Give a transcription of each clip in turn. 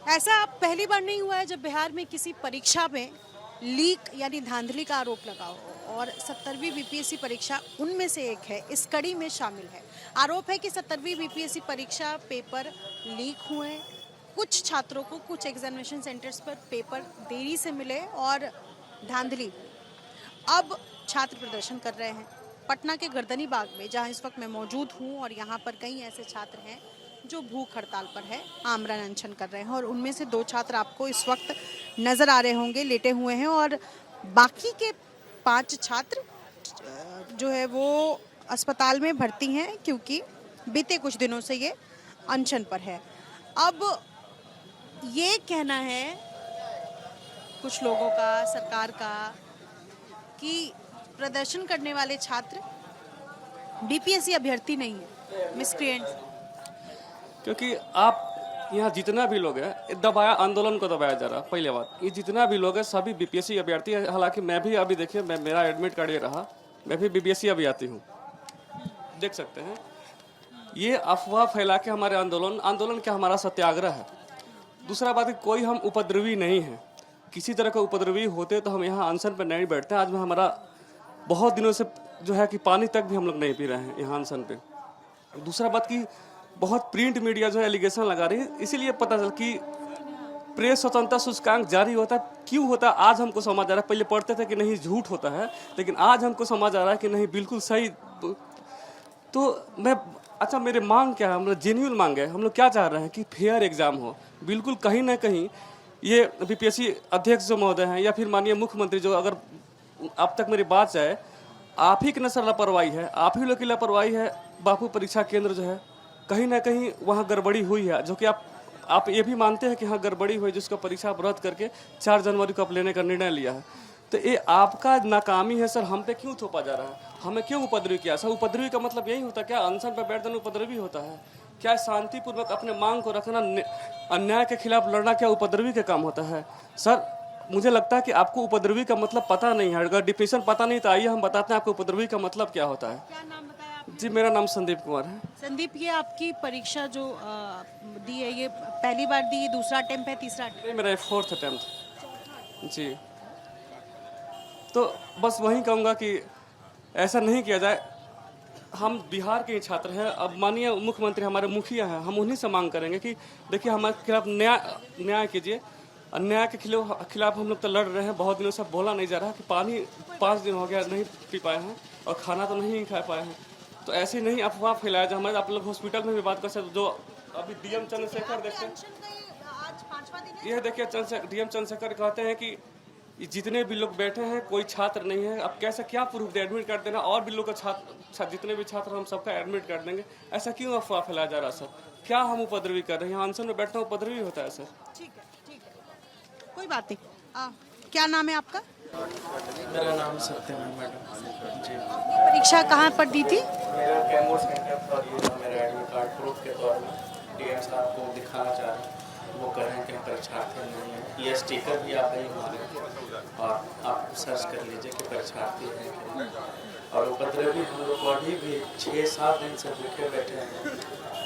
ऐसा पहली बार नहीं हुआ है जब बिहार में किसी परीक्षा में लीक यानी धांधली का आरोप लगा हो और 70वीं बीपीएससी परीक्षा उनमें से एक है, इस कड़ी में शामिल है। आरोप है कि 70वीं बीपीएससी परीक्षा पेपर लीक हुए, कुछ छात्रों को कुछ एग्जामिनेशन सेंटर्स पर पेपर देरी से मिले और धांधली। अब छात्र प्रदर्शन कर रहे हैं पटना के गर्दनी बाग में, जहां इस वक्त मैं मौजूद हूं, और यहां पर कई ऐसे छात्र हैं जो भूख हड़ताल पर है, आमरण अनशन कर रहे हैं, और उनमें से 2 छात्र आपको इस वक्त नजर आ रहे होंगे लेटे हुए हैं, और बाकी के 5 छात्र जो है वो अस्पताल में भर्ती हैं क्योंकि बीते कुछ दिनों से ये अनशन पर है। अब ये कहना है कुछ लोगों का, सरकार का, कि प्रदर्शन करने वाले छात्र बीपीएससी अभ्यर्थी नहीं है, मिसक्रिएंट्स। क्योंकि आप यहाँ जितना भी लोग हैं दबाया, आंदोलन को दबाया जा रहा है। पहले बात, ये जितना भी लोग हैं सभी बीपीएससी अभ्यर्थी है। हालांकि मैं भी अभी देखिए, मेरा एडमिट कार्ड ये रहा, मैं भी बीपीएससी अभ्यर्थी हूँ, देख सकते हैं। ये अफवाह फैला के हमारे आंदोलन क्या, हमारा सत्याग्रह है। दूसरा बात है, कोई हम उपद्रवी नहीं है। किसी तरह का उपद्रवी होते तो हम यहाँ अनशन पर नहीं बैठते। आज में हमारा बहुत दिनों से जो है कि पानी तक भी हम लोग नहीं पी रहे हैं यहाँ अनशन पे। दूसरा बात की बहुत प्रिंट मीडिया जो है एलिगेशन लगा रही है, इसीलिए पता चल कि प्रेस स्वतंत्रता सूचकांक जारी होता है। क्यों होता है आज हमको समझ आ रहा है। पहले पढ़ते थे कि नहीं झूठ होता है, लेकिन आज हमको समझ आ रहा है कि नहीं बिल्कुल सही। तो मैं अच्छा, मेरे मांग क्या है, हम लोग जेन्युइन मांग है। हम लोग क्या चाह रहे हैं कि फेयर एग्जाम हो। बिल्कुल कहीं ना कहीं ये बीपीएससी अध्यक्ष जो महोदय हैं या फिर माननीय मुख्यमंत्री जो, अगर अब तक मेरी बात जाए, आप ही की नजर लापरवाही है, आप ही लोग की लापरवाही है। बापू परीक्षा केंद्र जो है कहीं ना कहीं वहाँ गड़बड़ी हुई है, जो कि आप ये भी मानते हैं कि हाँ गड़बड़ी हुई, जिसका परीक्षा आप रद्द करके 4 जनवरी को आप लेने का निर्णय लिया है। तो ये आपका नाकामी है सर। हम पे क्यों थोपा जा रहा है, हमें क्यों उपद्रवी किया सर? उपद्रवी का मतलब यही होता है क्या? अनशन पर बैठ देना उपद्रवी होता है क्या? शांतिपूर्वक अपने मांग को रखना, अन्याय के खिलाफ लड़ना क्या उपद्रवी का काम होता है सर? मुझे लगता है कि आपको उपद्रवी का मतलब पता नहीं है। अगर डिफिनेशन पता नहीं तो आइए हम बताते हैं आपको उपद्रवी का मतलब क्या होता है। क्या नाम बताया आपने? जी, मेरा नाम संदीप कुमार है। संदीप, ये आपकी परीक्षा जो दी है, ये पहली बार दी, दूसरा अटेम्प्ट है, तीसरा attempt? नहीं, मेरा 4th अटेम्प्ट जी। तो बस वही कहूँगा कि ऐसा नहीं किया जाए। हम बिहार के ही छात्र हैं। अब माननीय मुख्यमंत्री हमारे मुखिया हैं, हम उन्हीं से मांग करेंगे कि देखिए हमारे खिलाफ न्याय कीजिए। अन्याय के खिलाफ हम लोग तो लड़ रहे हैं। बहुत दिनों से बोला नहीं जा रहा कि पानी 5 दिन हो गया नहीं पी पाए हैं और खाना तो नहीं खा पाए हैं। तो ऐसे नहीं अफवाह फैलाया जाए। हमारे आप लोग हॉस्पिटल में भी बात कर सकते। जो अभी डीएम चंद्रशेखर देखते हैं, आज 5वां दिन है। यह देखिए डीएम चंद्रशेखर कहते हैं कि ये जितने भी लोग बैठे हैं कोई छात्र नहीं है। अब कैसे क्या प्रूफ दे? एडमिट कर देना, और भी लोग का छात्र जितने भी छात्र हम सबका एडमिट कर देंगे। ऐसा क्यों अफवाह फैलाया जा रहा है सर? क्या हम उपद्रवी कर रहे हैं? यहाँ अनशन में बैठना उपद्रवी होता है सर? ठीक है, ठीक है, कोई बात नहीं। क्या नाम है आपका? मेरा नाम सत्यम है मैडम जी। परीक्षा कहाँ पर दी थी? मेरा कैमूर सेंटर पर ये था। मेरा एडमिट कार्ड प्रूफ के तौर में डीएम साहब को दिखाना चाह रहे हैं। वो कह रहे हैं कि हम परीक्षार्थी नहीं है। ये स्टिकर भी आप नहीं मांगे और आप सर्च कर लीजिए कि परीक्षार्थी है कि नहीं। और उपद्रवी हम लोग को अभी भी 6-7 दिन से भूखे बैठे हैं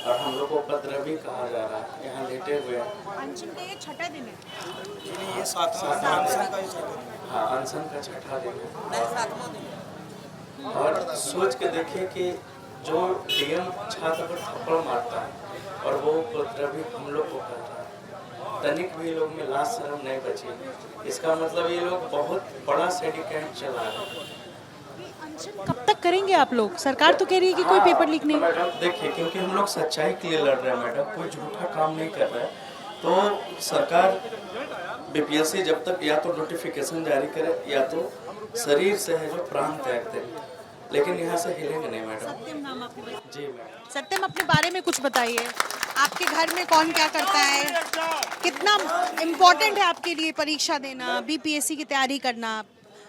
और हम लोग को उपद्रवी कहा जा रहा है। यहाँ लेटे हुए हैं। अनशन का ये 6ठा दिन है। ये 7वां अनशन का ही छठा। हाँ, अनशन का 6ठा दिन है। और सोच के देखिए कि जो डीएम छात्र पर थप्पड़ मारता है और वो उपद्रवी हम लोग को कर रहा है। तनिक भी लोग में लाज शर्म नहीं बची। इसका मतलब ये लोग बहुत बड़ा सिंडिकेट चला रहे हैं। अनशन कब तक करेंगे आप लोग? सरकार तो कह रही है कि कोई पेपर लीक नहीं। मैडम देखिए, क्योंकि हम लोग सच्चाई के लिए लड़ रहे हैं मैडम, कोई झूठा काम नहीं कर रहा है। तो सरकार बीपीएससी जब तक या तो नोटिफिकेशन जारी करे या तो शरीर से है जो प्राण त्याग दे, लेकिन यहाँ से हिलेंगे नहीं मैडम। सत्यम नाम आपने? जी मैडम। सत्यम, अपने बारे में कुछ बताइए। आपके घर में कौन क्या करता है? कितना इम्पोर्टेंट है आपके लिए परीक्षा देना, बीपीएससी की तैयारी करना?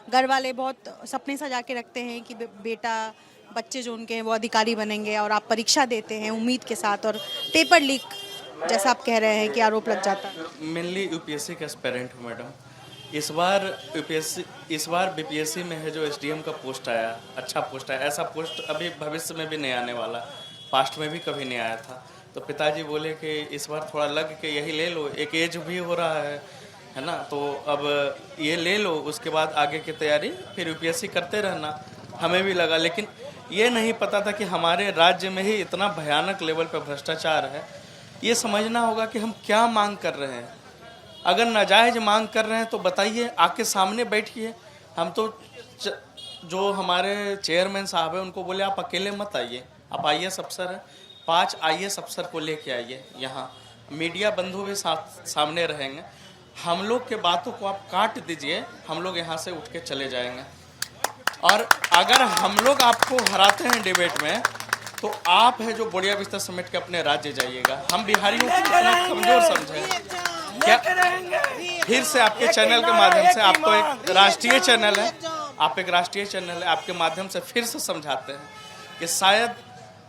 घर वाले बहुत सपने सजा के रखते हैं कि बेटा, बच्चे जो उनके हैं वो अधिकारी बनेंगे, और आप परीक्षा देते हैं उम्मीद के साथ और पेपर लीक जैसा आप कह रहे हैं कि आरोप लग जाता है। मेनली यूपीएससी का एस्पिरेंट हूँ मैडम। इस बार बीपीएससी में है जो एसडीएम का पोस्ट आया, अच्छा पोस्ट आया। ऐसा पोस्ट अभी भविष्य में भी नहीं आने वाला, पास्ट में भी कभी नहीं आया था। तो पिताजी बोले कि इस बार थोड़ा लग के यही ले लो, एक एज भी हो रहा है ना, तो अब ये ले लो, उसके बाद आगे की तैयारी फिर यूपीएससी करते रहना। हमें भी लगा, लेकिन ये नहीं पता था कि हमारे राज्य में ही इतना भयानक लेवल पर भ्रष्टाचार है। ये समझना होगा कि हम क्या मांग कर रहे हैं। अगर नाजायज मांग कर रहे हैं तो बताइए, आके सामने बैठिए। हम तो जो हमारे चेयरमैन साहब हैं उनको बोले आप अकेले मत आइए, आप IAS अफसर हैं, 5 IAS अफसर को लेके आइए यहाँ, मीडिया बंधु भी सामने रहेंगे। हम लोग के बातों को आप काट दीजिए, हम लोग यहाँ से उठ के चले जाएंगे। और अगर हम लोग आपको हराते हैं डिबेट में, तो आप है जो बोरिया बिस्तर समेट के अपने राज्य जाइएगा। हम बिहारियों को इतना कमजोर समझें क्या? फिर से आपके चैनल के माध्यम से, आप तो एक राष्ट्रीय चैनल है, आप एक राष्ट्रीय चैनल है, आपके माध्यम से फिर से समझाते हैं कि शायद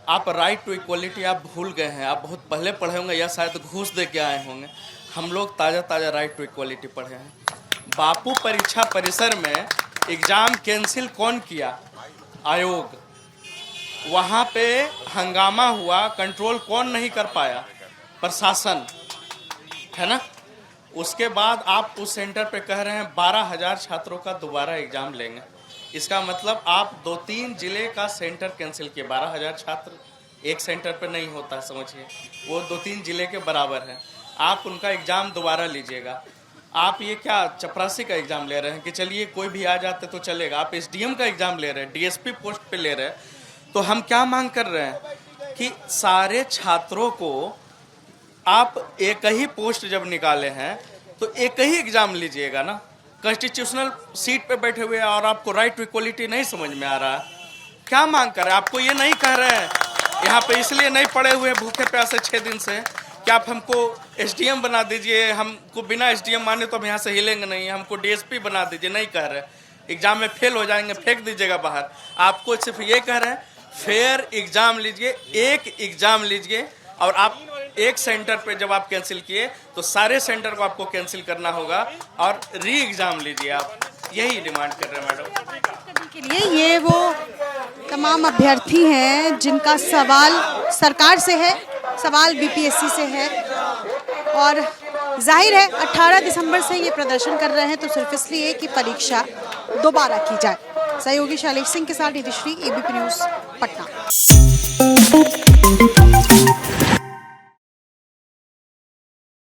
आप राइट टू इक्वलिटी आप भूल गए हैं। आप बहुत पहले पढ़े होंगे या शायद घूस दे के आए होंगे। हम लोग ताज़ा राइट टू इक्वलिटी पढ़े हैं। बापू परीक्षा परिसर में एग्ज़ाम कैंसिल कौन किया? आयोग। वहाँ पे हंगामा हुआ, कंट्रोल कौन नहीं कर पाया? प्रशासन, है ना। उसके बाद आप उस सेंटर पे कह रहे हैं 12,000 छात्रों का दोबारा एग्ज़ाम लेंगे। इसका मतलब आप 2-3 जिले का सेंटर कैंसिल किए। 12,000 छात्र एक सेंटर पे नहीं होता, समझिए, वो 2-3 जिले के बराबर है। आप उनका एग्ज़ाम दोबारा लीजिएगा। आप ये क्या चपरासी का एग्ज़ाम ले रहे हैं कि चलिए कोई भी आ जाते तो चलेगा? आप SDM का एग्ज़ाम ले रहे हैं, DSP पोस्ट पे ले रहे हैं। तो हम क्या मांग कर रहे हैं कि सारे छात्रों को आप एक ही पोस्ट जब निकाले हैं तो एक ही एग्ज़ाम लीजिएगा ना। कॉन्स्टिट्यूशनल सीट पे बैठे हुए और आपको राइट टू इक्वलिटी नहीं समझ में आ रहा है। क्या मांग कर रहे हैं? आपको ये नहीं कह रहे हैं यहाँ पे इसलिए नहीं पड़े हुए भूखे प्यासे 6 दिन से कि आप हमको SDM बना दीजिए, हमको बिना SDM माने तो हम यहाँ से हिलेंगे नहीं, हमको DSP बना दीजिए, नहीं कह रहे। एग्ज़ाम में फेल हो जाएंगे, फेंक दीजिएगा बाहर। आपको सिर्फ ये कह रहे हैं फेयर एग्ज़ाम लीजिए, एक एग्ज़ाम लीजिए। और आप एक सेंटर पे जब आप कैंसिल किए तो सारे सेंटर को आपको कैंसिल करना होगा और री एग्ज़ाम लीजिए। आप यही डिमांड कर रहे हैं मैडम। के लिए ये वो तमाम अभ्यर्थी हैं जिनका सवाल सरकार से है, सवाल BPSC से है। और जाहिर है 18 दिसंबर से ये प्रदर्शन कर रहे हैं तो सिर्फ इसलिए कि परीक्षा दोबारा की जाए। सहयोगी शैलेश सिंह के साथ निधिश्री, ABP न्यूज़, पटना।